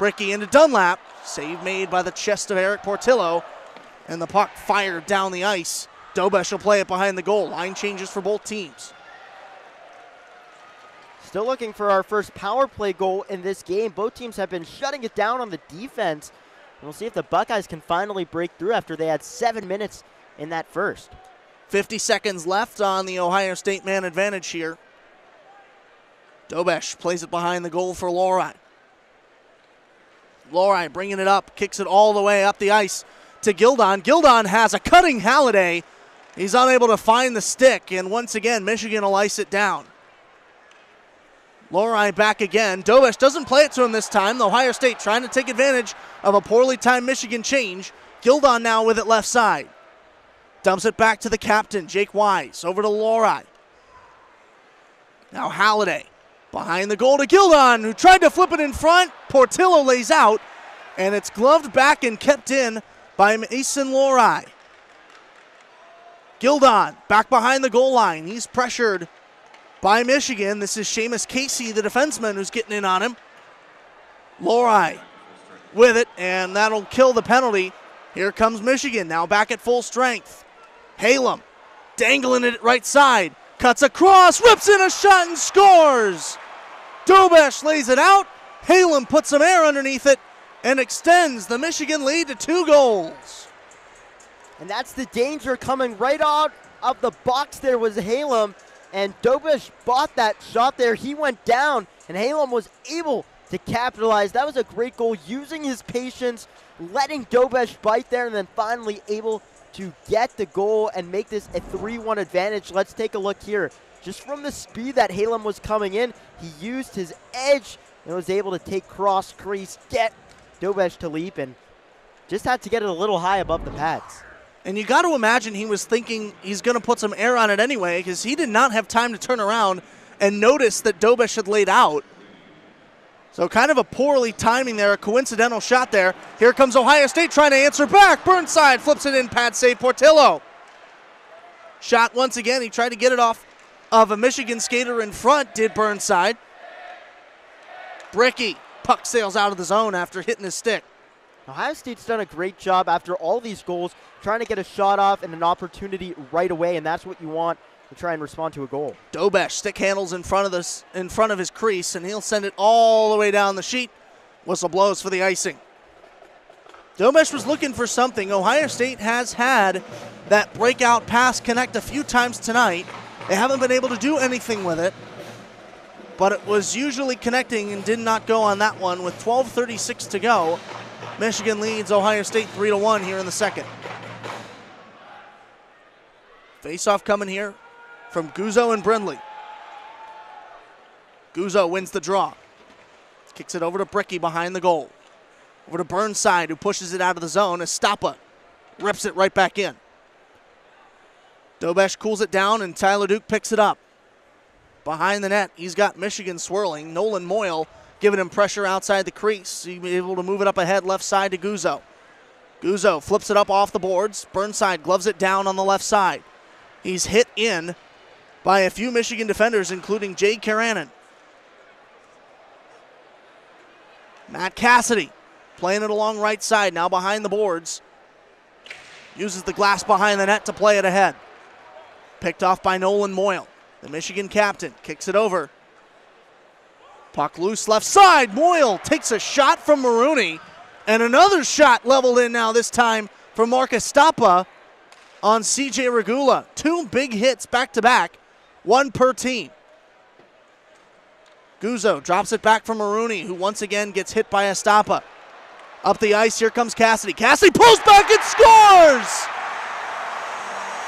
Bricky into Dunlap. Save made by the chest of Eric Portillo. And the puck fired down the ice. Dobesh will play it behind the goal. Line changes for both teams. Still looking for our first power play goal in this game. Both teams have been shutting it down on the defense. And we'll see if the Buckeyes can finally break through after they had 7 minutes in that first. 50 seconds left on the Ohio State man advantage here. Dobesh plays it behind the goal for Lori. Lori bringing it up, kicks it all the way up the ice to Gildon. Gildon has a cutting Halliday. He's unable to find the stick, and once again, Michigan will ice it down. Lori back again. Dobesh doesn't play it to him this time. Ohio State trying to take advantage of a poorly timed Michigan change. Gildon now with it left side. Dumps it back to the captain, Jake Wise. Over to Lori. Now Halliday behind the goal to Gildon, who tried to flip it in front. Portillo lays out, and it's gloved back and kept in by Mason Lori. Gildon back behind the goal line. He's pressured by Michigan. This is Seamus Casey, the defenseman, who's getting in on him. Lori with it, and that'll kill the penalty. Here comes Michigan, now back at full strength. Halem dangling it right side. Cuts across, rips in a shot and scores. Dobesh lays it out. Halem puts some air underneath it and extends the Michigan lead to 2 goals. And that's the danger coming right out of the box there was Halem. And Dobesh bought that shot there. He went down, and Halem was able to capitalize. That was a great goal, using his patience, letting Dobesh bite there, and then finally able to get the goal and make this a 3-1 advantage. Let's take a look here. Just from the speed that Halem was coming in, he used his edge and was able to take cross crease, get Dobesh to leap, and just had to get it a little high above the pads. And you got to imagine he was thinking he's going to put some air on it anyway, because he did not have time to turn around and notice that Dobesh had laid out. So kind of a poorly timing there, a coincidental shot there. Here comes Ohio State trying to answer back. Burnside flips it in, pad save, Portillo. Shot once again, he tried to get it off of a Michigan skater in front, did Burnside. Bricky, puck sails out of the zone after hitting his stick. Ohio State's done a great job after all these goals, trying to get a shot off and an opportunity right away, and that's what you want to try and respond to a goal. Dobesh stick handles in front of his crease, and he'll send it all the way down the sheet. Whistle blows for the icing. Dobesh was looking for something. Ohio State has had that breakout pass connect a few times tonight. They haven't been able to do anything with it, but it was usually connecting and did not go on that one. With 12:36 to go, Michigan leads Ohio State 3-1 here in the second. Face-off coming here from Guzzo and Brindley. Guzzo wins the draw. Kicks it over to Bricky behind the goal. Over to Burnside, who pushes it out of the zone. Estapa rips it right back in. Dobesh cools it down, and Tyler Duke picks it up. Behind the net, he's got Michigan swirling. Nolan Moyle giving him pressure outside the crease. He's able to move it up ahead left side to Guzzo. Guzzo flips it up off the boards. Burnside gloves it down on the left side. He's hit in by a few Michigan defenders, including Jay Karanen. Matt Cassidy playing it along right side, now behind the boards. Uses the glass behind the net to play it ahead. Picked off by Nolan Moyle. The Michigan captain kicks it over. Puck loose left side. Moyle takes a shot from Maroney, and another shot leveled in now, this time from Marcus Estapa on CJ Regula. 2 big hits back-to-back, 1 per team. Guzzo drops it back from Maroney, who once again gets hit by Estapa. Up the ice, here comes Cassidy. Cassidy pulls back and scores!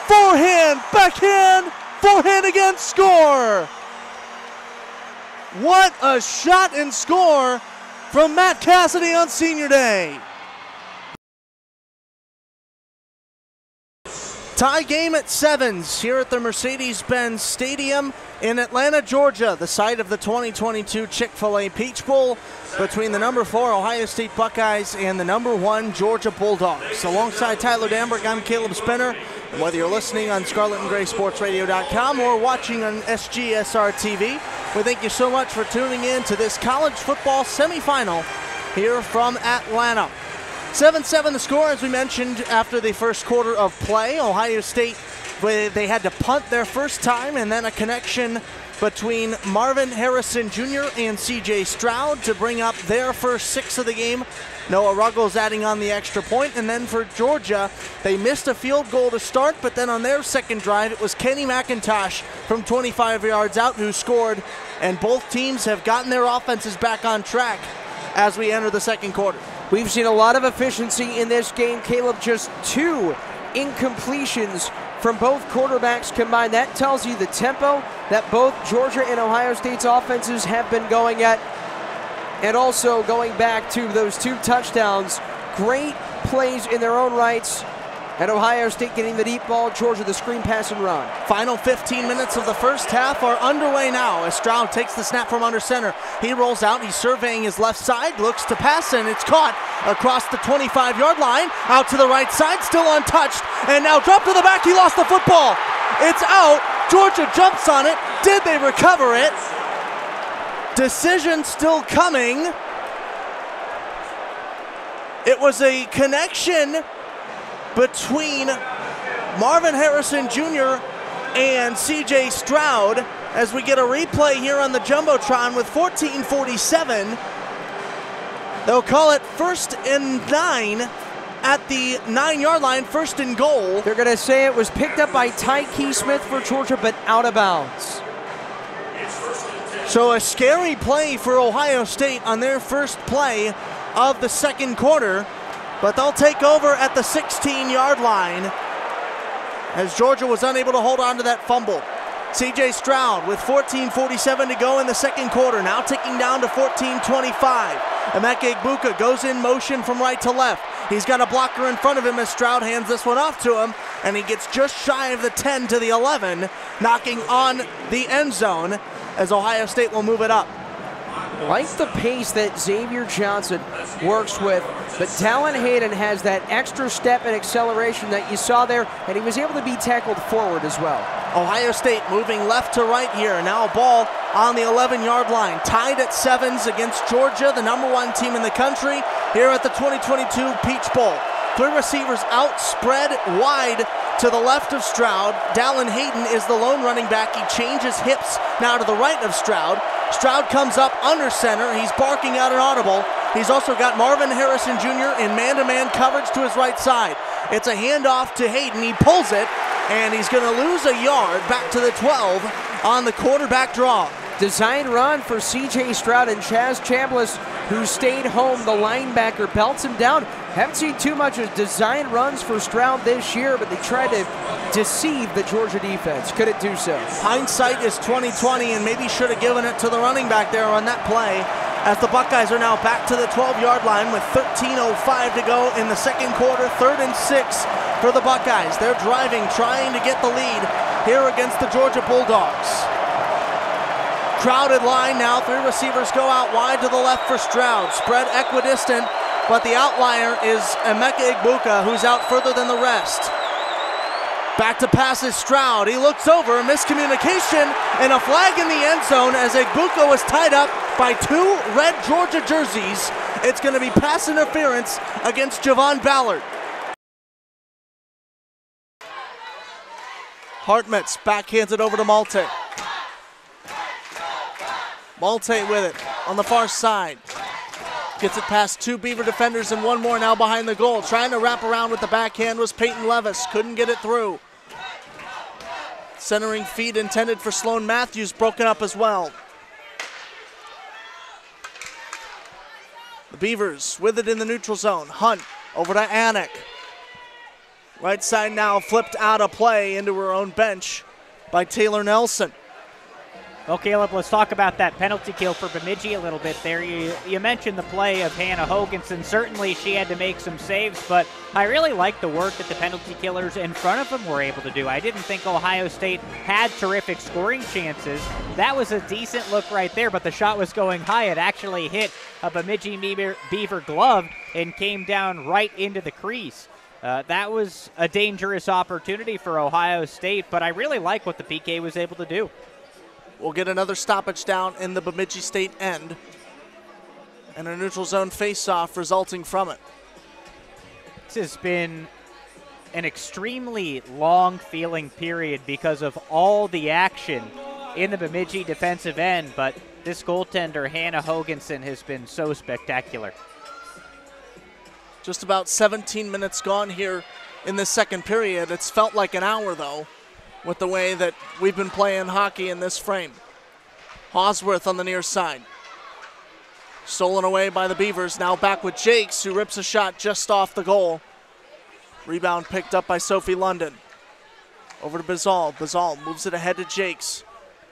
Forehand, backhand, forehand again, score! What a shot and score from Matt Cassidy on Senior Day. Tie game at 7s here at the Mercedes-Benz Stadium in Atlanta, Georgia, the site of the 2022 Chick-fil-A Peach Bowl between the number 4 Ohio State Buckeyes and the number 1 Georgia Bulldogs. Alongside Tyler Damberg, I'm Caleb Spinner. And whether you're listening on ScarletandGraySportsRadio.com or watching on SGSR TV, we thank you so much for tuning in to this college football semifinal here from Atlanta. 7-7 the score, as we mentioned, after the first quarter of play. Ohio State, they had to punt their first time, and then a connection between Marvin Harrison Jr. and CJ Stroud to bring up their first 6 of the game. Noah Ruggles adding on the extra point. And then for Georgia, they missed a field goal to start, but then on their second drive, it was Kenny McIntosh from 25 yards out who scored, and both teams have gotten their offenses back on track as we enter the second quarter. We've seen a lot of efficiency in this game, Caleb. Just 2 incompletions from both quarterbacks combined. That tells you the tempo that both Georgia and Ohio State's offenses have been going at. And also going back to those 2 touchdowns, great plays in their own rights. And Ohio State getting the deep ball, Georgia the screen pass and run. Final 15 minutes of the first half are underway now as Stroud takes the snap from under center. He rolls out, he's surveying his left side, looks to pass, and it's caught across the 25-yard line, out to the right side, still untouched, and now dropped to the back, he lost the football. It's out, Georgia jumps on it, did they recover it? Decision still coming. It was a connection between Marvin Harrison Jr. and CJ Stroud as we get a replay here on the Jumbotron with 14:47. They'll call it 1st and 9 at the 9-yard line, 1st and goal. They're going to say it was picked up by Tyke Smith for Georgia, but out of bounds. So a scary play for Ohio State on their first play of the second quarter. But they'll take over at the 16-yard line as Georgia was unable to hold on to that fumble. CJ Stroud with 14:47 to go in the second quarter, now ticking down to 14:25. Emeka Egbuka goes in motion from right to left. He's got a blocker in front of him as Stroud hands this one off to him, and he gets just shy of the 10 to the 11, knocking on the end zone as Ohio State will move it up. Like the pace that Xavier Johnson works with, but Talon Hayden has that extra step and acceleration that you saw there, and he was able to be tackled forward as well. Ohio State moving left to right here. Now a ball on the 11-yard line. Tied at 7s against Georgia, the #1 team in the country, here at the 2022 Peach Bowl. 3 receivers out, spread wide to the left of Stroud. Dallin Hayden is the lone running back. He changes hips now to the right of Stroud. Stroud comes up under center. He's barking out an audible. He's also got Marvin Harrison Jr. in man-to-man coverage to his right side. It's a handoff to Hayden. He pulls it, and he's going to lose a yard back to the 12 on the quarterback draw. Design run for C.J. Stroud, and Chaz Chambliss, who stayed home, the linebacker, belts him down. Haven't seen too much of design runs for Stroud this year, but they tried to deceive the Georgia defense. Couldn't do so. Hindsight is 20/20, and maybe should have given it to the running back there on that play, as the Buckeyes are now back to the 12-yard line with 13:05 to go in the second quarter. 3rd and 6 for the Buckeyes. They're driving, trying to get the lead here against the Georgia Bulldogs. Crowded line now. 3 receivers go out wide to the left for Stroud. Spread equidistant, but the outlier is Emeka Egbuka, who's out further than the rest. Back to passes Stroud. He looks over, miscommunication, and a flag in the end zone as Egbuka was tied up by 2 red Georgia jerseys. It's going to be pass interference against Javon Ballard. Hartmetz backhands it over to Malte. Malte with it on the far side. Gets it past 2 Beaver defenders and 1 more now behind the goal. Trying to wrap around with the backhand was Peyton Levis. Couldn't get it through. Centering feed intended for Sloan Matthews broken up as well. The Beavers with it in the neutral zone. Hunt over to Anik. Right side now flipped out of play into her own bench by Taylor Nelson. Well, Caleb, let's talk about that penalty kill for Bemidji a little bit there. You mentioned the play of Hannah Hoganson. Certainly she had to make some saves, but I really like the work that the penalty killers in front of them were able to do. I didn't think Ohio State had terrific scoring chances. That was a decent look right there, but the shot was going high. It actually hit a Bemidji Beaver glove and came down right into the crease. That was a dangerous opportunity for Ohio State, but I really like what the PK was able to do. We'll get another stoppage down in the Bemidji State end. and a neutral zone face-off resulting from it. This has been an extremely long feeling period because of all the action in the Bemidji defensive end, but this goaltender, Hannah Hoganson, has been so spectacular. Just about 17 minutes gone here in the second period. It's felt like an hour, though, with the way that we've been playing hockey in this frame. Hosworth on the near side. Stolen away by the Beavers. Now back with Jakes, who rips a shot just off the goal. Rebound picked up by Sophie London. Over to Bizal. Bizal moves it ahead to Jakes.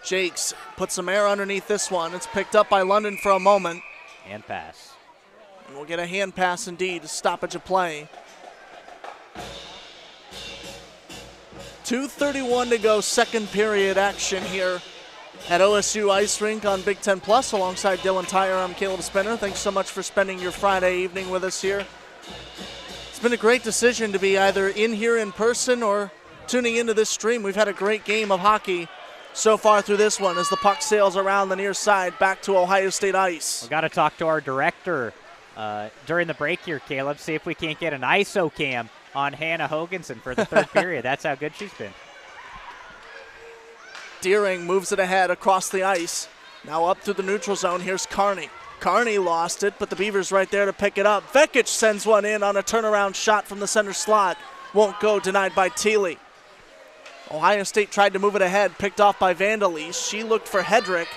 Jakes puts some air underneath this one. It's picked up by London for a moment. Hand pass. And we'll get a hand pass indeed, a stoppage of play. 2:31 to go, second period action here at OSU Ice Rink on Big Ten Plus. Alongside Dylan Tyre, I'm Caleb Spinner. Thanks so much for spending your Friday evening with us here. It's been a great decision to be either in here in person or tuning into this stream. We've had a great game of hockey so far through this one as the puck sails around the near side back to Ohio State ice. We've got to talk to our director during the break here, Caleb, see if we can't get an ISO cam on Hannah Hoganson for the third period. That's how good she's been. Deering moves it ahead across the ice. Now up through the neutral zone. Here's Carney. Carney lost it, but the Beavers right there to pick it up. Vekic sends one in on a turnaround shot from the center slot. Won't go, denied by Thiele. Ohio State tried to move it ahead, picked off by Vandelise. She looked for Hedrick,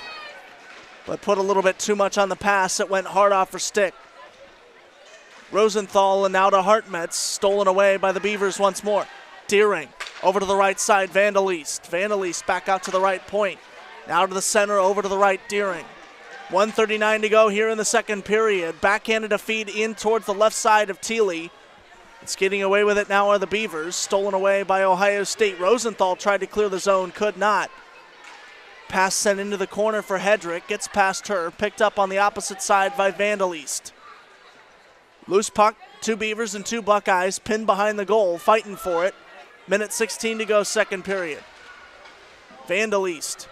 but put a little bit too much on the pass. It went hard off her stick. Rosenthal and now to Hartmetz, stolen away by the Beavers once more. Deering over to the right side, Vandelise. Vandelise back out to the right point. Now to the center, over to the right, Deering. 1:39 to go here in the second period. Backhanded a feed in towards the left side of Thiele. It's getting away with it now are the Beavers. Stolen away by Ohio State. Rosenthal tried to clear the zone, could not. Pass sent into the corner for Hedrick. Gets past her, picked up on the opposite side by Vandelise. Loose puck, 2 Beavers and 2 Buckeyes, pinned behind the goal, fighting for it. Minute 16 to go, second period. Vandelise.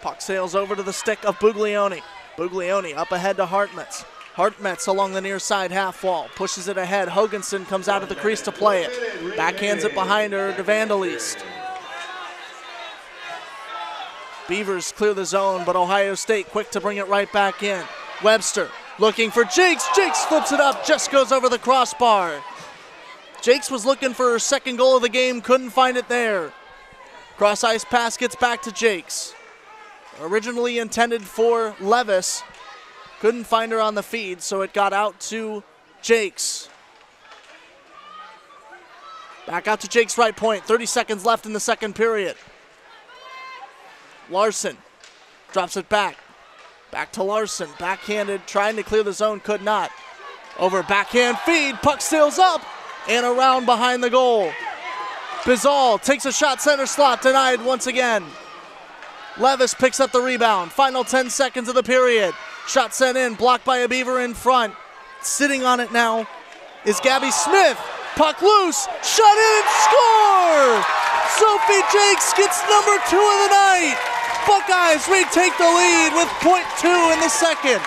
Puck sails over to the stick of Buglioni. Buglioni up ahead to Hartmetz. Hartmetz along the near side half wall, pushes it ahead. Hoganson comes out of the crease to play it. Backhands it behind her to Vandelise. Beavers clear the zone, but Ohio State quick to bring it right back in. Webster looking for Jakes. Jakes flips it up, just goes over the crossbar. Jakes was looking for her second goal of the game, couldn't find it there. Cross ice pass gets back to Jakes. Originally intended for Levis. Couldn't find her on the feed, so it got out to Jakes. Back out to Jakes' right point. 30 seconds left in the second period. Larson drops it back. Back to Larson. Backhanded, trying to clear the zone, could not. Over backhand feed. Puck sails up and around behind the goal. Bizal takes a shot center slot, denied once again. Levis picks up the rebound. Final 10 seconds of the period. Shot sent in, blocked by a Beaver in front. Sitting on it now is Gabby Smith. Puck loose, shot in and score! Sophie Jakes gets number 2 of the night. Buckeyes retake the lead with .2 in the second.